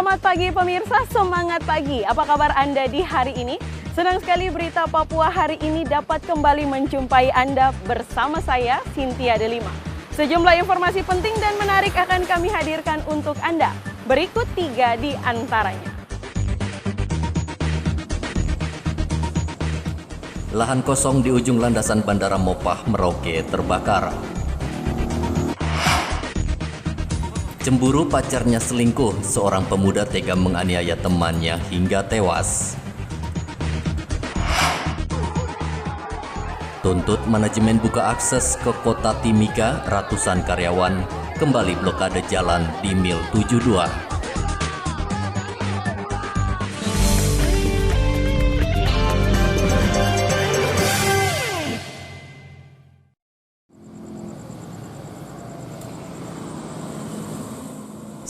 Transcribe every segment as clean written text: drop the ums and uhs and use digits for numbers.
Selamat pagi pemirsa, semangat pagi. Apa kabar Anda di hari ini? Senang sekali berita Papua hari ini dapat kembali menjumpai Anda bersama saya, Cynthia Delima. Sejumlah informasi penting dan menarik akan kami hadirkan untuk Anda. Berikut 3 di antaranya. Lahan kosong di ujung landasan Bandara Mopah, Merauke terbakar. Cemburu pacarnya selingkuh, seorang pemuda tega menganiaya temannya hingga tewas. Tuntut manajemen buka akses ke kota Timika, ratusan karyawan kembali blokade jalan di Mil 72.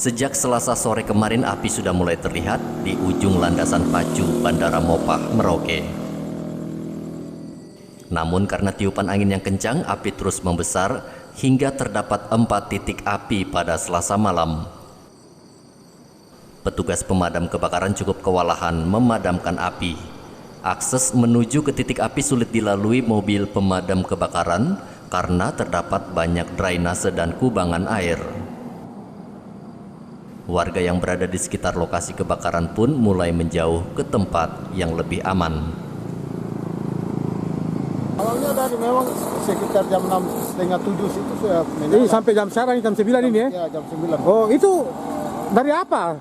Sejak Selasa sore kemarin, api sudah mulai terlihat di ujung landasan pacu Bandara Mopah, Merauke. Namun karena tiupan angin yang kencang, api terus membesar hingga terdapat 4 titik api pada Selasa malam. Petugas pemadam kebakaran cukup kewalahan memadamkan api. Akses menuju ke titik api sulit dilalui mobil pemadam kebakaran karena terdapat banyak drainase dan kubangan air. Warga yang berada di sekitar lokasi kebakaran pun mulai menjauh ke tempat yang lebih aman. Awalnya dari memang sekitar jam 6:30-7 situ sudah menyala. Ini sampai jam sekarang, jam 9 ini ya? Ya, jam 9. Oh, itu dari apa?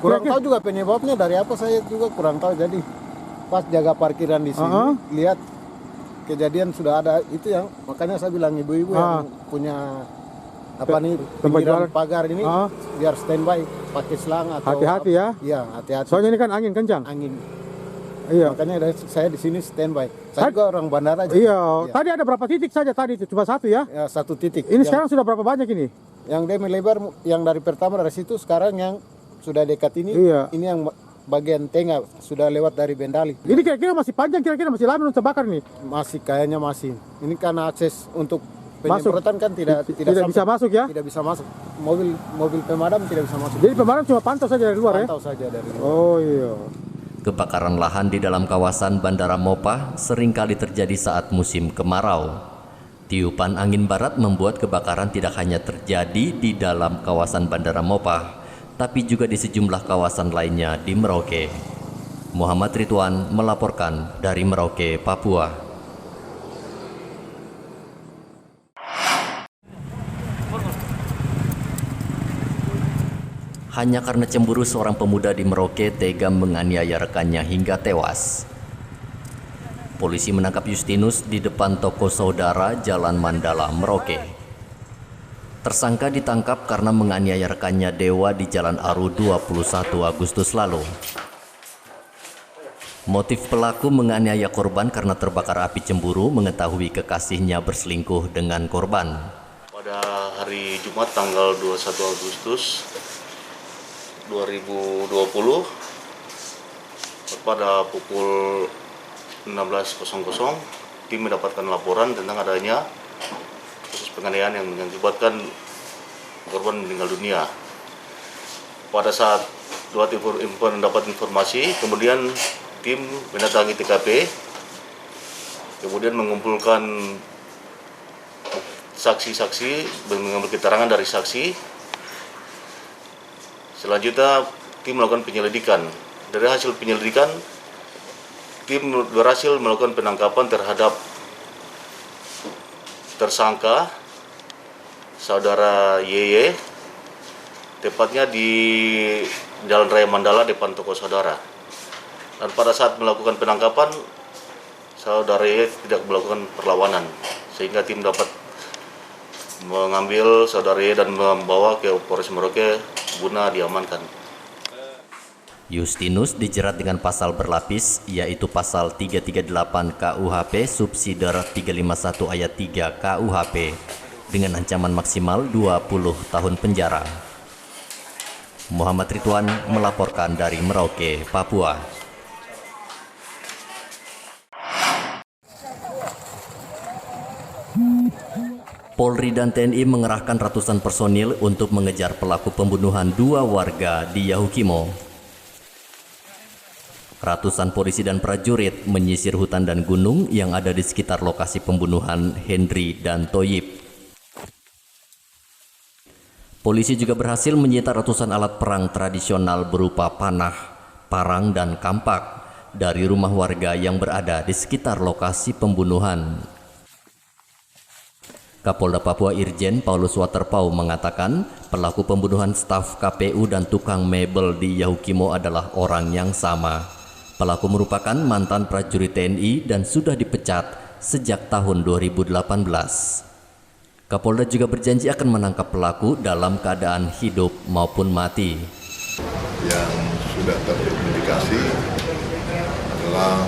Kurang tahu juga penyebabnya dari apa, saya juga kurang tahu. Jadi pas jaga parkiran di sini, lihat kejadian sudah ada itu yang makanya saya bilang ibu-ibu yang punya apa nih pinggiran pagar ini biar standby pakai selang atau hati-hati ya. Iya, hati-hati. Soalnya ini kan angin kencang. Angin. Iya. Makanya saya di sini standby. Saya juga orang bandara aja. Iya. Tadi ada berapa titik saja tadi itu? Cuma 1 ya? Ya, 1 titik. Ini sekarang sudah berapa banyak ini? Yang dia melebar, yang dari pertama dari situ, sekarang yang sudah dekat ini, ini yang bagian tengah sudah lewat dari Bendali. Ini kira-kira masih panjang, kira-kira masih lama untuk terbakar nih? Masih, kayaknya masih. Ini karena akses untuk penyemprotan kan tidak bisa masuk ya? Tidak bisa masuk. Mobil pemadam tidak bisa masuk. Jadi pemadam cuma pantau saja dari luar pantau saja dari luar. Oh iya. Kebakaran lahan di dalam kawasan Bandara Mopah seringkali terjadi saat musim kemarau. Tiupan angin barat membuat kebakaran tidak hanya terjadi di dalam kawasan Bandara Mopah, tapi juga di sejumlah kawasan lainnya di Merauke. Muhammad Ridwan melaporkan dari Merauke, Papua. Hanya karena cemburu, seorang pemuda di Merauke tega menganiaya rekannya hingga tewas. Polisi menangkap Justinus di depan toko saudara Jalan Mandala, Merauke. Tersangka ditangkap karena menganiaya rekannya Dewa di Jalan Aru 21 Agustus lalu. Motif pelaku menganiaya korban karena terbakar api cemburu mengetahui kekasihnya berselingkuh dengan korban. Pada hari Jumat tanggal 21 Agustus 2020 pada pukul 16.00 tim mendapatkan laporan tentang adanya kasus penganiayaan yang mengakibatkan korban meninggal dunia. Pada saat dua tim mendapat informasi, kemudian tim mendatangi TKP, kemudian mengumpulkan saksi-saksi, mengambil keterangan dari saksi. Selanjutnya tim melakukan penyelidikan. Dari hasil penyelidikan, tim berhasil melakukan penangkapan terhadap tersangka saudara YY, tepatnya di Jalan Raya Mandala depan toko saudara. Dan pada saat melakukan penangkapan, saudara YY tidak melakukan perlawanan, sehingga tim dapat mengambil saudara YY dan membawa ke Polres Merauke guna diamankan. Justinus dijerat dengan pasal berlapis, yaitu pasal 338 KUHP subsider 351 ayat 3 KUHP dengan ancaman maksimal 20 tahun penjara. Muhammad Ridwan melaporkan dari Merauke, Papua. Polri dan TNI mengerahkan ratusan personil untuk mengejar pelaku pembunuhan 2 warga di Yahukimo. Ratusan polisi dan prajurit menyisir hutan dan gunung yang ada di sekitar lokasi pembunuhan Hendri dan Toyib. Polisi juga berhasil menyita ratusan alat perang tradisional berupa panah, parang, dan kampak dari rumah warga yang berada di sekitar lokasi pembunuhan. Kapolda Papua Irjen Paulus Waterpau mengatakan pelaku pembunuhan staf KPU dan tukang mebel di Yahukimo adalah orang yang sama. Pelaku merupakan mantan prajurit TNI dan sudah dipecat sejak tahun 2018. Kapolda juga berjanji akan menangkap pelaku dalam keadaan hidup maupun mati. Yang sudah terindikasi adalah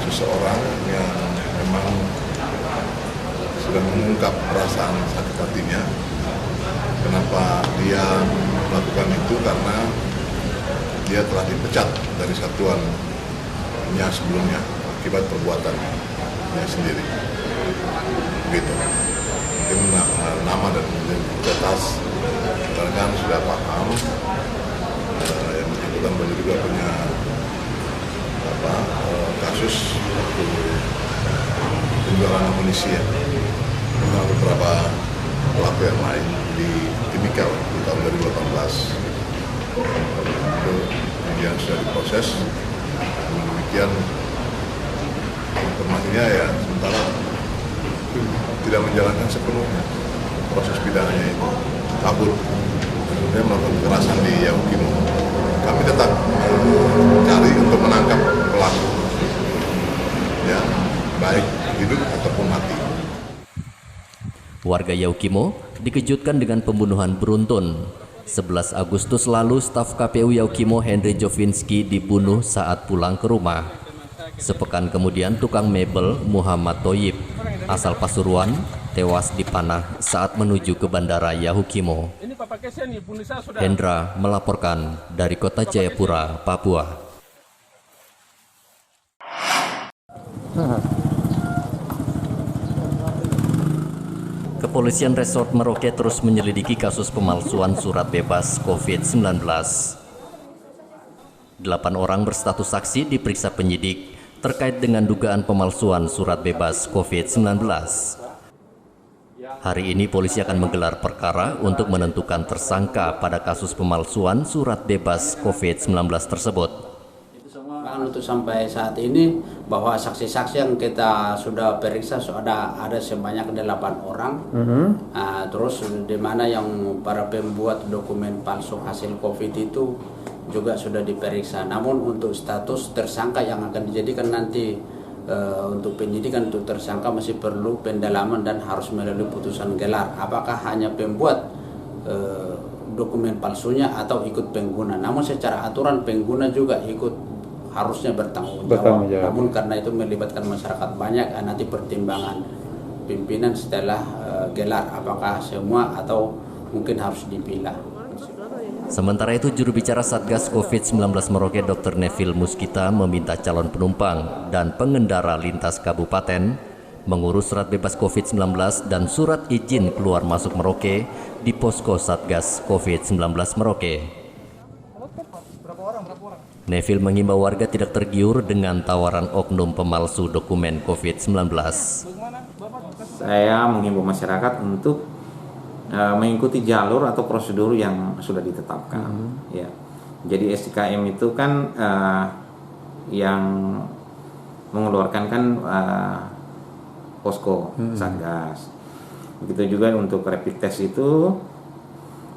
seseorang yang memang sudah mengungkap perasaan sakit hatinya. Kenapa dia melakukan itu? Karena dia telah dipecat dari satuannya sebelumnya akibat perbuatannya sendiri. Begitu. Mungkin nama dan identitas rekan sudah paham. Yang bersangkutan banyak juga punya kasus penjualan amunisi ya. Beberapa pelaku yang lain di Timika di tahun 2018 itu kemudian sudah diproses. Demikian informasinya ya sementara tidak menjalankan sepenuhnya proses pidananya itu, kabur, kemudian melakukan kekerasan di Yahukimo. Kami tetap cari untuk menangkap pelaku, ya baik hidup ataupun mati. Warga Yahukimo dikejutkan dengan pembunuhan beruntun. 11 Agustus lalu, staf KPU Yahukimo Henry Jovinski dibunuh saat pulang ke rumah. Sepekan kemudian, tukang mebel Muhammad Toyib, asal Pasuruan, tewas dipanah saat menuju ke bandara Yahukimo. Hendra melaporkan dari Kota Jayapura, Papua. Kepolisian Resort Merauke terus menyelidiki kasus pemalsuan surat bebas COVID-19. 8 orang berstatus saksi diperiksa penyidik terkait dengan dugaan pemalsuan surat bebas COVID-19. Hari ini polisi akan menggelar perkara untuk menentukan tersangka pada kasus pemalsuan surat bebas COVID-19 tersebut. Untuk sampai saat ini bahwa saksi-saksi yang kita sudah periksa sudah ada sebanyak 8 orang. Terus di mana yang para pembuat dokumen palsu hasil COVID itu juga sudah diperiksa. Namun untuk status tersangka yang akan dijadikan nanti untuk penyidikan untuk tersangka masih perlu pendalaman dan harus melalui putusan gelar. Apakah hanya pembuat dokumen palsunya atau ikut pengguna? Namun secara aturan pengguna juga ikut harusnya bertanggung jawab. Namun karena itu melibatkan masyarakat banyak, nanti pertimbangan pimpinan setelah gelar apakah semua atau mungkin harus dipilah. Sementara itu, juru bicara Satgas COVID-19 Merauke Dr. Neville Muskita meminta calon penumpang dan pengendara lintas kabupaten mengurus surat bebas COVID-19 dan surat izin keluar masuk Merauke di posko Satgas COVID-19 Merauke. Neville mengimbau warga tidak tergiur dengan tawaran oknum pemalsu dokumen COVID-19. Saya mengimbau masyarakat untuk mengikuti jalur atau prosedur yang sudah ditetapkan. Ya. Jadi SDKM itu kan yang mengeluarkan kan posko Satgas. Begitu juga untuk rapid test itu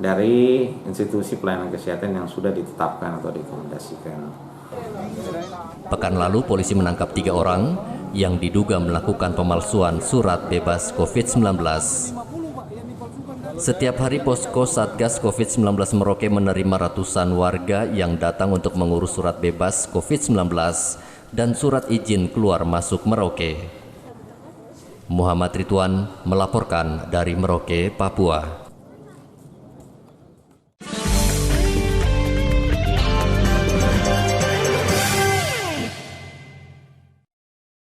dari institusi pelayanan kesehatan yang sudah ditetapkan atau direkomendasikan. Pekan lalu polisi menangkap 3 orang yang diduga melakukan pemalsuan surat bebas COVID-19. Setiap hari posko Satgas COVID-19 Merauke menerima ratusan warga yang datang untuk mengurus surat bebas COVID-19 dan surat izin keluar masuk Merauke. Muhammad Ridwan melaporkan dari Merauke, Papua.